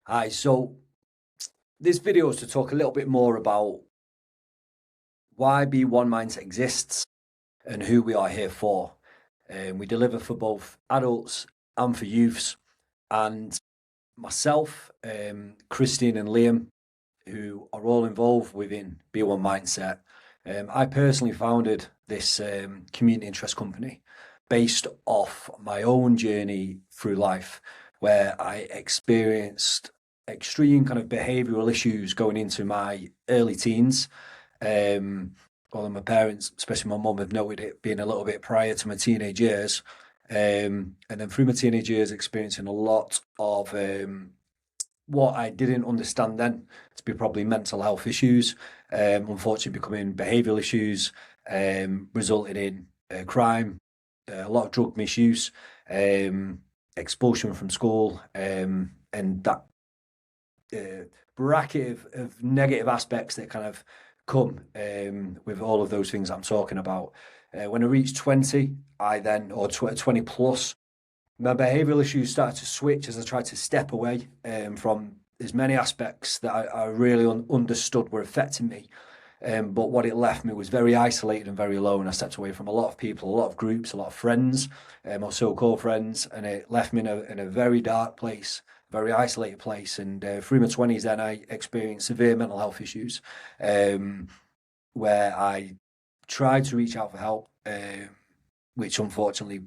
Hi, so this video is to talk a little bit more about why BeOne Mindset exists and who we are here for. We deliver for both adults and for youths. And myself, Christine and Liam, who are all involved within BeOne Mindset, I personally founded this community interest company based off my own journey through life, where I experienced extreme kind of behavioral issues going into my early teens. Um, Although my parents, especially my mum, have noted it being a little bit prior to my teenage years. And then through my teenage years, experiencing a lot of what I didn't understand then to be probably mental health issues, unfortunately becoming behavioural issues, resulting in crime, a lot of drug misuse, um, expulsion from school, and that bracket of negative aspects that kind of come with all of those things I'm talking about. When I reached 20, I then, or 20 plus, my behavioural issues started to switch as I tried to step away from as many aspects that I really understood were affecting me. But what it left me was very isolated and very alone. I stepped away from a lot of people, a lot of groups, a lot of friends, or so-called friends, and it left me in a very dark place, very isolated place. And through my 20s, then I experienced severe mental health issues, um, where I tried to reach out for help, which unfortunately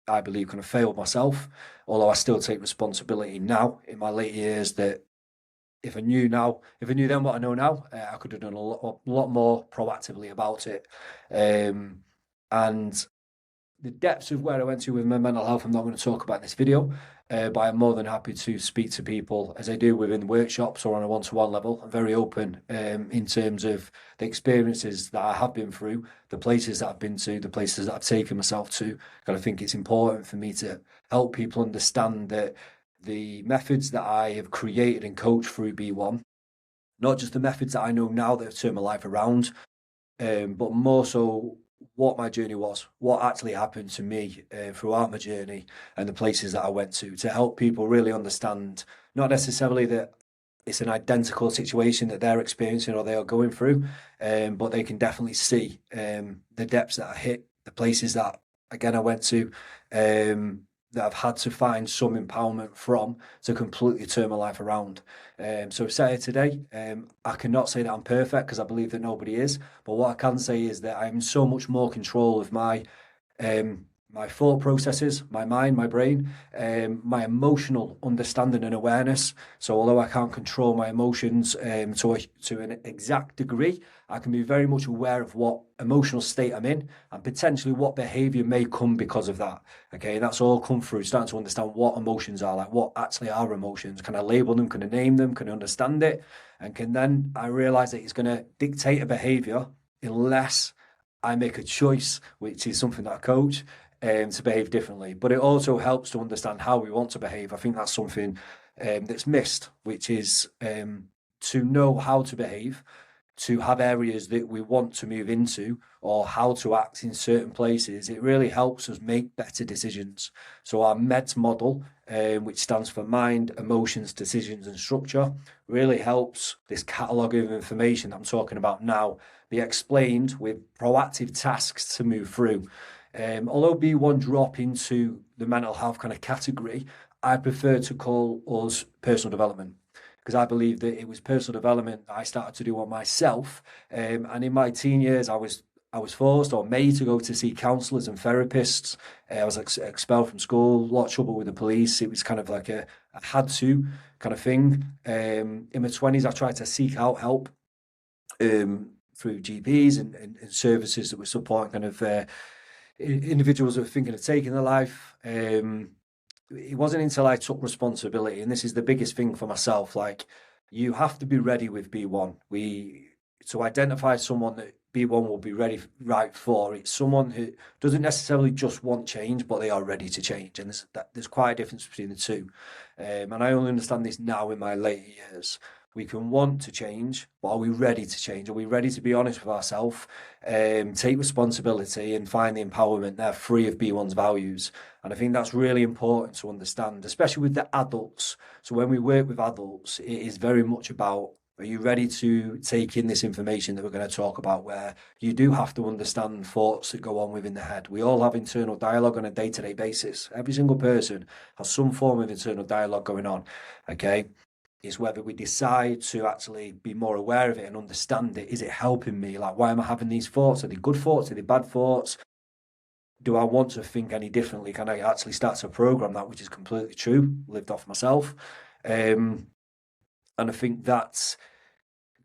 I believe kind of failed myself. Although I still take responsibility now in my late years that if I knew then what I know now, I could have done a lot more proactively about it. Um, and the depths of where I went to with my mental health, I'm not going to talk about in this video, but I'm more than happy to speak to people as I do within workshops or on a one-to-one level. I'm very open in terms of the experiences that I have been through, the places that I've been to, the places that I've taken myself to. And I think it's important for me to help people understand that the methods that I have created and coached through BeOne, not just the methods that I know now that have turned my life around, but more so what my journey was, what actually happened to me throughout my journey, and the places that I went to help people really understand not necessarily that it's an identical situation that they're experiencing or they are going through, but they can definitely see the depths that I hit, the places that again I went to. That I've had to find some empowerment from to completely turn my life around. So sat here today, I cannot say that I'm perfect because I believe that nobody is. But what I can say is that I'm in so much more control of my thought processes, my mind, my brain, my emotional understanding and awareness. So although I can't control my emotions to an exact degree, I can be very much aware of what emotional state I'm in and potentially what behavior may come because of that. Okay, and that's all come through starting to understand what emotions are, like what actually are emotions. Can I label them? Can I name them? Can I understand it? And can then I realize that it's going to dictate a behavior unless I make a choice, which is something that I coach, to behave differently. But it also helps to understand how we want to behave. I think that's something that's missed, which is to know how to behave, to have areas that we want to move into, or how to act in certain places. It really helps us make better decisions. So our MEDS model, which stands for mind, emotions, decisions, and structure, really helps this catalogue of information that I'm talking about now be explained with proactive tasks to move through. Although BeOne drop into the mental health kind of category, I prefer to call us personal development because I believe that it was personal development that I started to do on myself. And in my teen years, I was forced or made to go to see counsellors and therapists. I was expelled from school, a lot of trouble with the police. It was kind of like a had to kind of thing. In my 20s, I tried to seek out help through GPs and services that were supporting kind of individuals that were thinking of taking their life. It wasn't until I took responsibility, and this is the biggest thing for myself. Like, you have to be ready with B1. We To identify someone that B1 will be ready right for. It's someone who doesn't necessarily just want change, but they are ready to change, and there's quite a difference between the two. And I only understand this now in my later years. We can want to change, but are we ready to change? Are we ready to be honest with ourselves, take responsibility and find the empowerment there free of BeOne's values? And I think that's really important to understand, especially with the adults. So when we work with adults, it is very much about, are you ready to take in this information that we're going to talk about, where you do have to understand thoughts that go on within the head? We all have internal dialogue on a day-to-day basis. Every single person has some form of internal dialogue going on, okay? Is whether we decide to actually be more aware of it and understand it. Is it helping me? Like, why am I having these thoughts? Are they good thoughts? Are they bad thoughts? Do I want to think any differently? Can I actually start to program that, which is completely true, lived off myself? And I think that's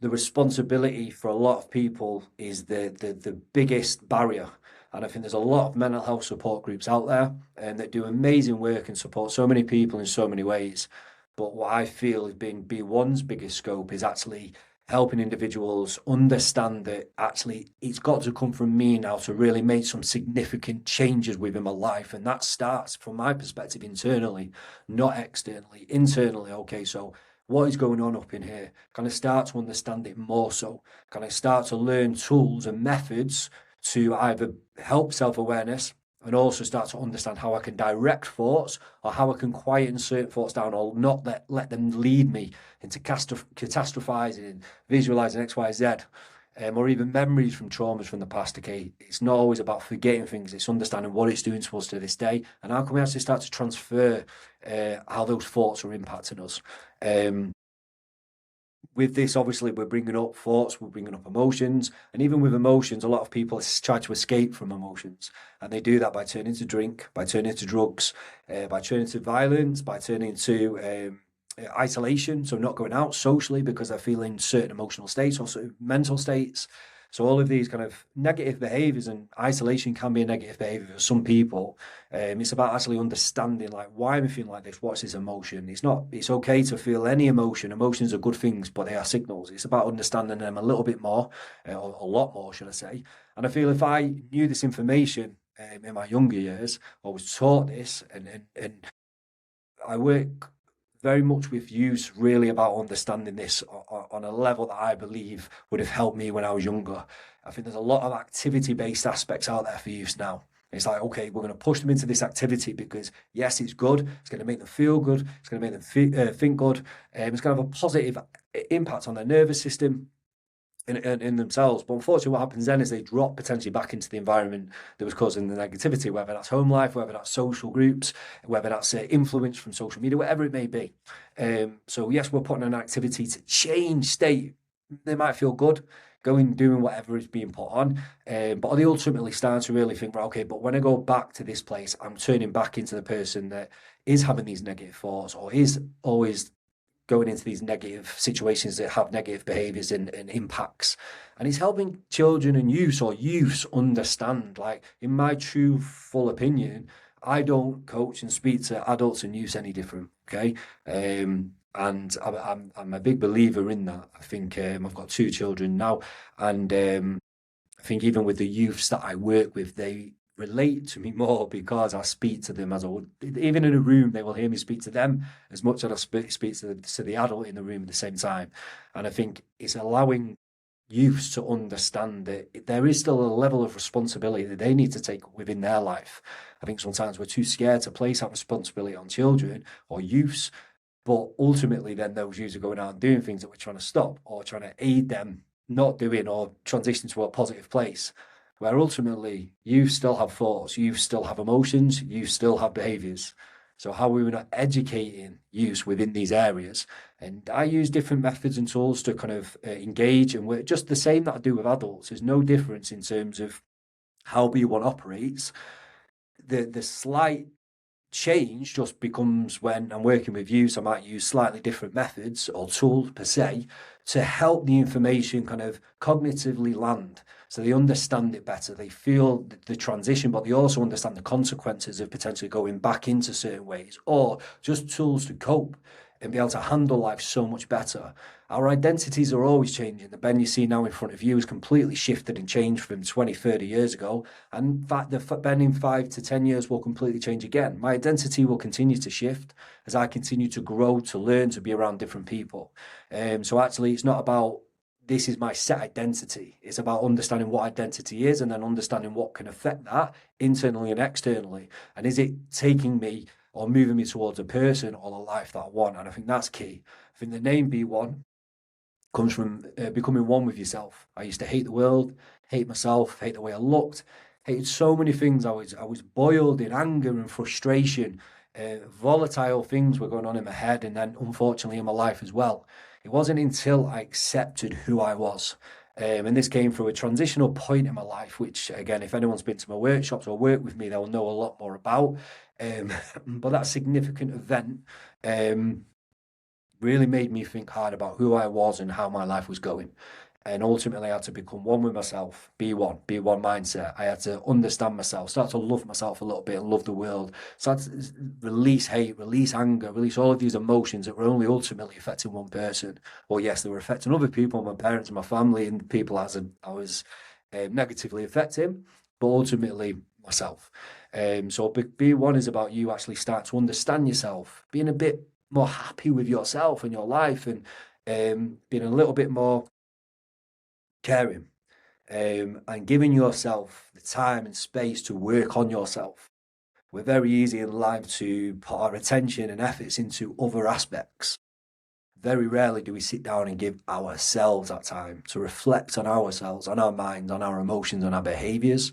the responsibility for a lot of people is the biggest barrier. And I think there's a lot of mental health support groups out there and that do amazing work and support so many people in so many ways. But what I feel has been BeOne's biggest scope is actually helping individuals understand that actually it's got to come from me now to really make some significant changes within my life. And that starts, from my perspective, internally, not externally. Internally, okay, so what is going on up in here? Can I start to understand it more so? Can I start to learn tools and methods to either help self-awareness and also start to understand how I can direct thoughts, or how I can quieten certain thoughts down, or not let them lead me into catastrophizing and visualizing X, Y, Z, or even memories from traumas from the past. Okay, it's not always about forgetting things, it's understanding what it's doing to us to this day, and how can we actually start to transfer how those thoughts are impacting us. With this, obviously, we're bringing up thoughts, we're bringing up emotions. And even with emotions, a lot of people try to escape from emotions. And they do that by turning to drink, by turning to drugs, by turning to violence, by turning to isolation. So not going out socially because they're feeling certain emotional states, also mental states. So all of these kind of negative behaviors, and isolation can be a negative behavior for some people. It's about actually understanding, like, why am I feeling like this? What's this emotion? It's okay to feel any emotion. Emotions are good things, but they are signals. It's about understanding them a little bit more, or a lot more, should I say. And I feel if I knew this information in my younger years, or was taught this, and I work very much with youth, really about understanding this on a level that I believe would have helped me when I was younger. I think there's a lot of activity-based aspects out there for youth now. It's like, okay, we're going to push them into this activity because, yes, it's good. It's going to make them feel good. It's going to make them think good. It's going to have a positive impact on their nervous system. In themselves. But unfortunately, what happens then is they drop potentially back into the environment that was causing the negativity, whether that's home life, whether that's social groups, whether that's influence from social media, whatever it may be. So yes, we're putting an activity to change state. They might feel good doing whatever is being put on, but are they ultimately starting to really think, right, okay, but when I go back to this place, I'm turning back into the person that is having these negative thoughts, or is always going into these negative situations that have negative behaviors and impacts. And it's helping children and youths understand, like, in my true full opinion, I don't coach and speak to adults and youths any different, okay? And I'm a big believer in that. I think I've got 2 children now, and I think even with the youths that I work with, they relate to me more because I speak to them as I would, even in a room, they will hear me speak to them as much as I speak to the adult in the room at the same time. And I think it's allowing youths to understand that there is still a level of responsibility that they need to take within their life. I think sometimes we're too scared to place that responsibility on children or youths, but ultimately then those youths are going out and doing things that we're trying to stop or trying to aid them not doing, or transition to a positive place, where ultimately you still have thoughts, you still have emotions, you still have behaviors. So how are we not educating youth within these areas? And I use different methods and tools to kind of engage and work, just the same that I do with adults. There's no difference in terms of how BeOne operates. The slight change just becomes when I'm working with youth, I might use slightly different methods or tools per se to help the information kind of cognitively land, so they understand it better, they feel the transition, but they also understand the consequences of potentially going back into certain ways, or just tools to cope. and be able to handle life so much better. Our identities are always changing. The Ben you see now in front of you is completely shifted and changed from 20, 30 years ago. And in fact, the Ben in 5 to 10 years will completely change again. My identity will continue to shift as I continue to grow, to learn, to be around different people. So actually, it's not about this is my set identity. It's about understanding what identity is and then understanding what can affect that internally and externally. And is it taking me or moving me towards a person or a life that I want? And I think that's key. I think the name BeOne comes from becoming one with yourself. I used to hate the world, hate myself, hate the way I looked, hated so many things. I was boiled in anger and frustration. Volatile things were going on in my head and then unfortunately in my life as well. It wasn't until I accepted who I was. And this came through a transitional point in my life, which, again, if anyone's been to my workshops or worked with me, they'll know a lot more about. But that significant event really made me think hard about who I was and how my life was going. And ultimately, I had to become one with myself, BeOne Mindset. I had to understand myself, start to love myself a little bit and love the world. Start to release hate, release anger, release all of these emotions that were only ultimately affecting one person. Well, yes, they were affecting other people, my parents and my family, and the people I was negatively affecting, but ultimately myself. So BeOne is about you actually start to understand yourself, being a bit more happy with yourself and your life, and being a little bit more caring, and giving yourself the time and space to work on yourself. We're very easy in life to put our attention and efforts into other aspects. Very rarely do we sit down and give ourselves that time to reflect on ourselves, on our minds, on our emotions, on our behaviors,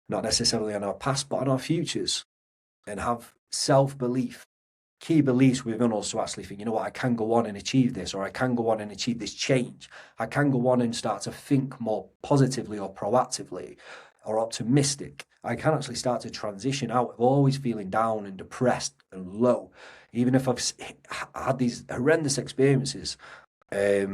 not necessarily on our past, but on our futures, and have self-belief, key beliefs within us to actually think, you know what, I can go on and achieve this, or I can go on and achieve this change. I can go on and start to think more positively or proactively or optimistic. I can actually start to transition out of always feeling down and depressed and low. Even if I've had these horrendous experiences, I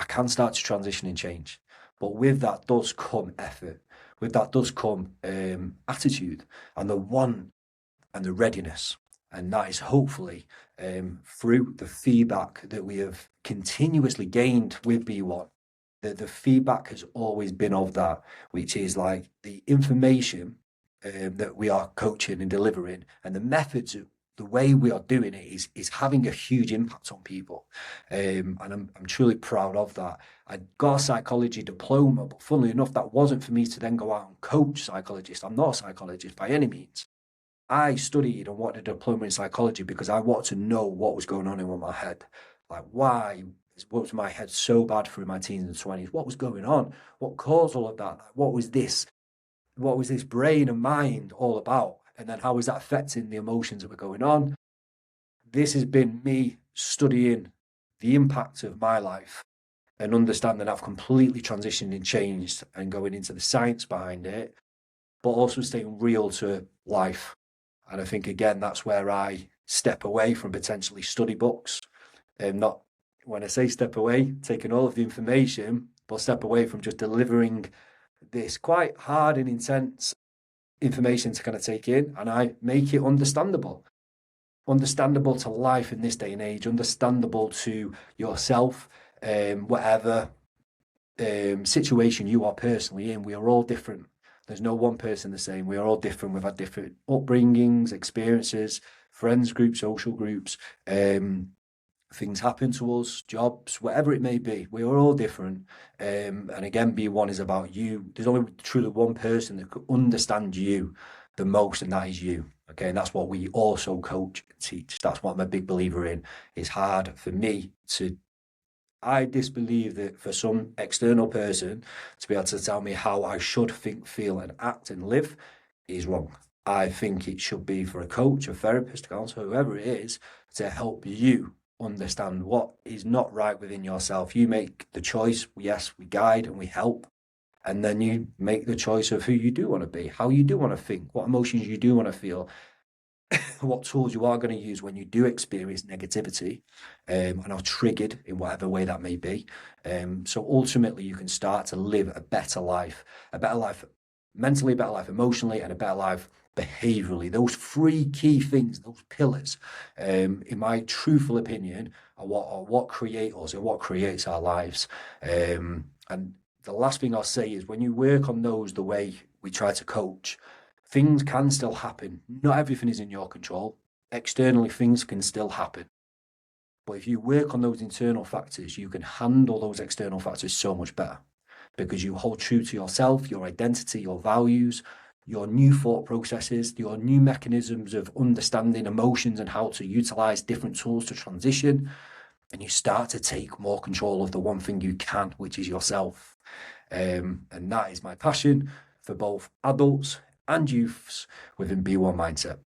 can start to transition and change. But with that does come effort. With that does come attitude and the want and the readiness. And that is hopefully through the feedback that we have continuously gained with BeOne. The feedback has always been of that, which is like the information that we are coaching and delivering, and the methods, the way we are doing it is having a huge impact on people. And I'm truly proud of that. I got a psychology diploma, but funnily enough, that wasn't for me to then go out and coach psychologists. I'm not a psychologist by any means. I studied and wanted a diploma in psychology because I wanted to know what was going on in my head. Like, why was my head so bad through my teens and 20s? What was going on? What caused all of that? Like, what was this? What was this brain and mind all about? And then how was that affecting the emotions that were going on? This has been me studying the impact of my life and understanding I've completely transitioned and changed and going into the science behind it, but also staying real to life. And I think, again, that's where I step away from potentially study books. And not, when I say step away, taking all of the information, but step away from just delivering this quite hard and intense information to kind of take in. And I make it understandable to life in this day and age, understandable to yourself, whatever situation you are personally in. We are all different. There's no one person the same. We are all different. We've had different upbringings, experiences, friends groups, social groups. Things happen to us, jobs, whatever it may be. We are all different. And again, BeOne is about you. There's only truly one person that could understand you the most, and that is you. Okay, and that's what we also coach and teach. That's what I'm a big believer in. It's hard for me to I disbelieve that for some external person to be able to tell me how I should think, feel, and act and live is wrong. I think it should be for a coach, a therapist, a counselor, whoever it is, to help you understand what is not right within yourself. You make the choice. Yes, we guide and we help. And then you make the choice of who you do want to be, how you do want to think, what emotions you do want to feel, what tools you are going to use when you do experience negativity and are triggered in whatever way that may be. So ultimately, you can start to live a better life mentally, a better life emotionally, and a better life behaviorally. Those three key things, those pillars, in my truthful opinion, are what create us and what creates our lives. And the last thing I'll say is when you work on those the way we try to coach, things can still happen. Not everything is in your control. Externally, things can still happen. But if you work on those internal factors, you can handle those external factors so much better because you hold true to yourself, your identity, your values, your new thought processes, your new mechanisms of understanding emotions and how to utilize different tools to transition. And you start to take more control of the one thing you can, which is yourself. And that is my passion for both adults and youths within BeOne Mindset.